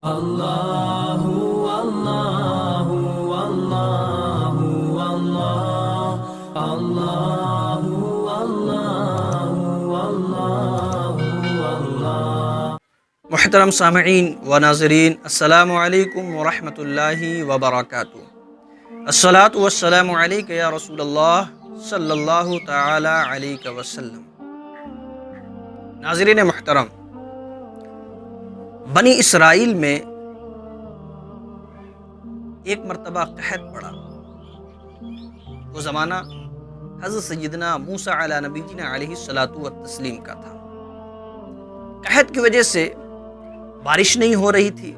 اللہ اللہ اللہ اللہ اللہ اللہ۔ محترم سامعین و ناظرین، السلام علیکم ورحمۃ اللہ وبرکاتہ۔ الصلاۃ والسلام علیک یا رسول اللہ صلی اللہ تعالی علیہ وسلم۔ ناظرین محترم، بنی اسرائیل میں ایک مرتبہ قحط پڑا۔ وہ زمانہ حضرت سیدنا موسیٰ علی نبینا علیہ الصلاۃ والتسلیم کا تھا۔ قحط کی وجہ سے بارش نہیں ہو رہی تھی،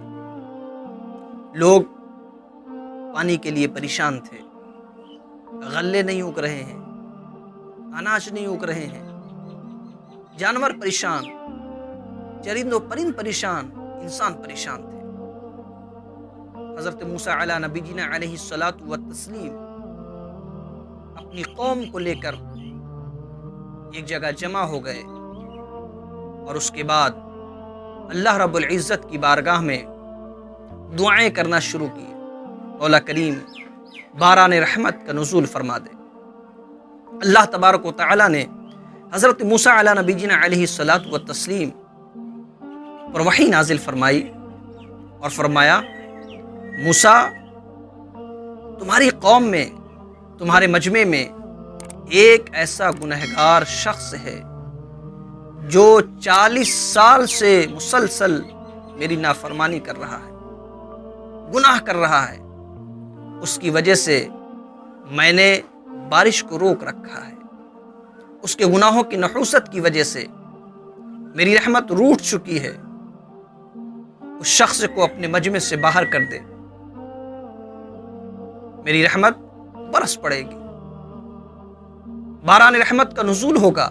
لوگ پانی کے لیے پریشان تھے، غلے نہیں اگ رہے ہیں، اناج نہیں اگ رہے ہیں، جانور پریشان، چرند و پرند پریشان، انسان پریشان تھے۔ حضرت موسیٰ علی نبینا علیہ الصلاۃ والتسلیم اپنی قوم کو لے کر ایک جگہ جمع ہو گئے، اور اس کے بعد اللہ رب العزت کی بارگاہ میں دعائیں کرنا شروع کی۔ مولا کریم باران رحمت کا نزول فرما دے۔ اللہ تبارک و تعالی نے حضرت موسیٰ علی نبینا علیہ الصلاۃ والتسلیم پر وحی نازل فرمائی اور فرمایا، موسیٰ، تمہاری قوم میں، تمہارے مجمع میں ایک ایسا گنہگار شخص ہے جو 40 سال سے مسلسل میری نافرمانی کر رہا ہے، گناہ کر رہا ہے۔ اس کی وجہ سے میں نے بارش کو روک رکھا ہے۔ اس کے گناہوں کی نحوست کی وجہ سے میری رحمت روٹھ چکی ہے۔ اس شخص کو اپنے مجمع سے باہر کر دے، میری رحمت برس پڑے گی، باران رحمت کا نزول ہوگا۔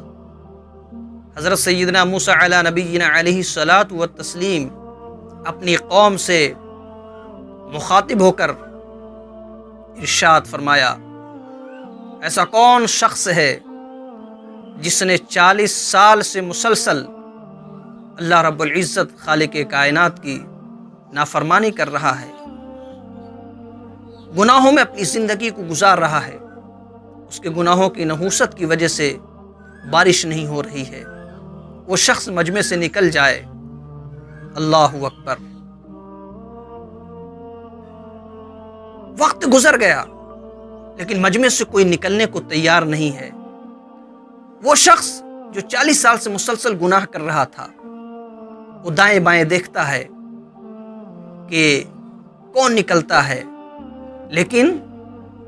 حضرت سیدنا موسیٰ علی نبینا علیہ الصلاۃ والتسلیم اپنی قوم سے مخاطب ہو کر ارشاد فرمایا، ایسا کون شخص ہے جس نے 40 سال سے مسلسل اللہ رب العزت خالق کائنات کی نافرمانی کر رہا ہے، گناہوں میں اپنی زندگی کو گزار رہا ہے، اس کے گناہوں کی نحوست کی وجہ سے بارش نہیں ہو رہی ہے، وہ شخص مجمع سے نکل جائے۔ اللہ اکبر۔ وقت گزر گیا لیکن مجمع سے کوئی نکلنے کو تیار نہیں ہے۔ وہ شخص جو 40 سال سے مسلسل گناہ کر رہا تھا، وہ دائیں بائیں دیکھتا ہے کہ کون نکلتا ہے، لیکن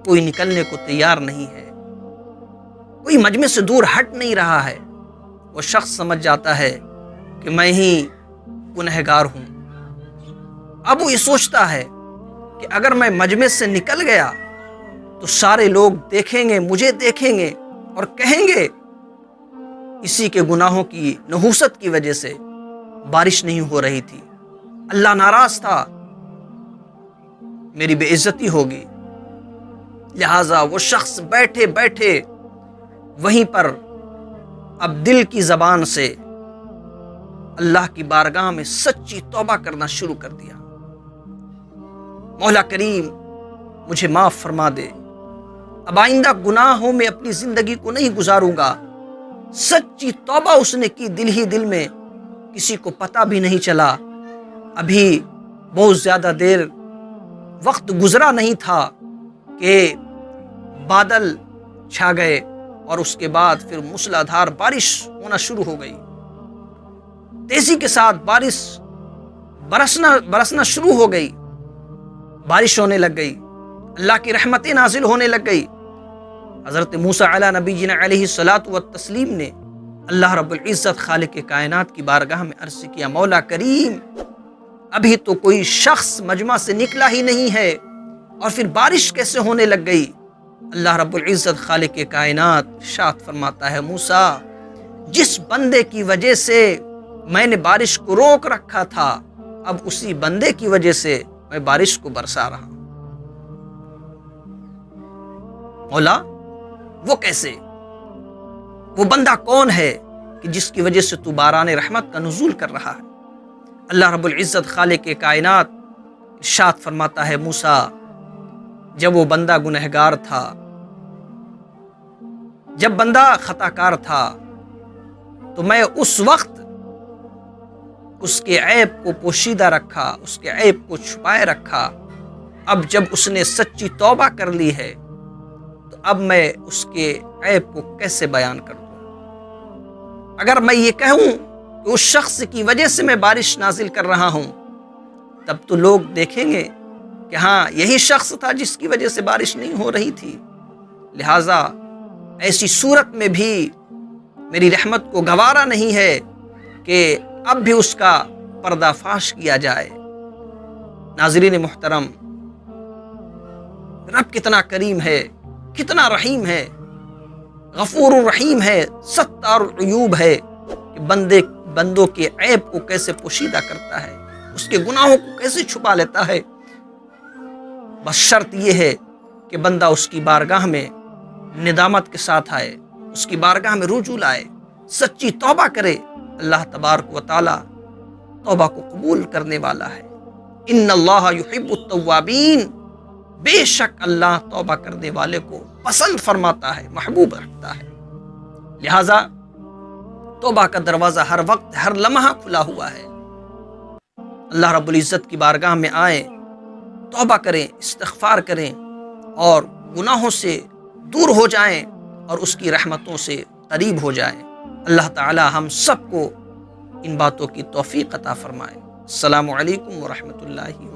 کوئی نکلنے کو تیار نہیں ہے، کوئی مجمع سے دور ہٹ نہیں رہا ہے۔ وہ شخص سمجھ جاتا ہے کہ میں ہی گنہگار ہوں۔ اب وہ یہ سوچتا ہے کہ اگر میں مجمع سے نکل گیا تو سارے لوگ دیکھیں گے، مجھے دیکھیں گے اور کہیں گے اسی کے گناہوں کی نحوست کی وجہ سے بارش نہیں ہو رہی تھی، اللہ ناراض تھا، میری بے عزتی ہوگی۔ لہٰذا وہ شخص بیٹھے بیٹھے وہیں پر اب دل کی زبان سے اللہ کی بارگاہ میں سچی توبہ کرنا شروع کر دیا۔ مولا کریم مجھے معاف فرما دے، اب آئندہ گناہوں میں اپنی زندگی کو نہیں گزاروں گا۔ سچی توبہ اس نے کی دل ہی دل میں، کسی کو پتہ بھی نہیں چلا۔ ابھی بہت زیادہ دیر وقت گزرا نہیں تھا کہ بادل چھا گئے، اور اس کے بعد پھر موسلادھار بارش ہونا شروع ہو گئی۔ تیزی کے ساتھ بارش برسنا شروع ہو گئی، بارش ہونے لگ گئی، اللہ کی رحمتیں نازل ہونے لگ گئی۔ حضرت موسیٰ علی نبینا علیہ الصلاۃ والتسلیم نے اللہ رب العزت خالق کائنات کی بارگاہ میں عرض کیا، مولا کریم، ابھی تو کوئی شخص مجمع سے نکلا ہی نہیں ہے اور پھر بارش کیسے ہونے لگ گئی؟ اللہ رب العزت خالق کائنات ارشاد فرماتا ہے، موسیٰ، جس بندے کی وجہ سے میں نے بارش کو روک رکھا تھا، اب اسی بندے کی وجہ سے میں بارش کو برسا رہا ہوں۔ مولا، وہ کیسے؟ وہ بندہ کون ہے کہ جس کی وجہ سے تو باران رحمت کا نزول کر رہا ہے؟ اللہ رب العزت خالق کائنات ارشاد فرماتا ہے موسیٰ جب وہ بندہ گنہگار تھا، جب بندہ خطا کار تھا، تو میں اس وقت اس کے عیب کو پوشیدہ رکھا، اس کے عیب کو چھپائے رکھا۔ اب جب اس نے سچی توبہ کر لی ہے تو اب میں اس کے عیب کو کیسے بیان کر دوں؟ اگر میں یہ کہوں کہ اس شخص کی وجہ سے میں بارش نازل کر رہا ہوں، تب تو لوگ دیکھیں گے کہ ہاں یہی شخص تھا جس کی وجہ سے بارش نہیں ہو رہی تھی۔ لہٰذا ایسی صورت میں بھی میری رحمت کو گوارا نہیں ہے کہ اب بھی اس کا پردہ فاش کیا جائے۔ ناظرین محترم، رب کتنا کریم ہے، کتنا رحیم ہے، غفور الرحیم ہے، ستار العیوب ہے کہ بندوں کے عیب کو کیسے پوشیدہ کرتا ہے، اس کے گناہوں کو کیسے چھپا لیتا ہے۔ بس شرط یہ ہے کہ بندہ اس کی بارگاہ میں ندامت کے ساتھ آئے، اس کی بارگاہ میں رجوع لائے، سچی توبہ کرے۔ اللہ تبارک و تعالی توبہ کو قبول کرنے والا ہے۔ ان اللہ یحب التوابین، بے شک اللہ توبہ کرنے والے کو پسند فرماتا ہے، محبوب رکھتا ہے۔ لہذا توبہ کا دروازہ ہر وقت ہر لمحہ کھلا ہوا ہے۔ اللہ رب العزت کی بارگاہ میں آئیں، توبہ کریں، استغفار کریں اور گناہوں سے دور ہو جائیں اور اس کی رحمتوں سے قریب ہو جائیں۔ اللہ تعالی ہم سب کو ان باتوں کی توفیق عطا فرمائے۔ السلام علیکم ورحمۃ اللہ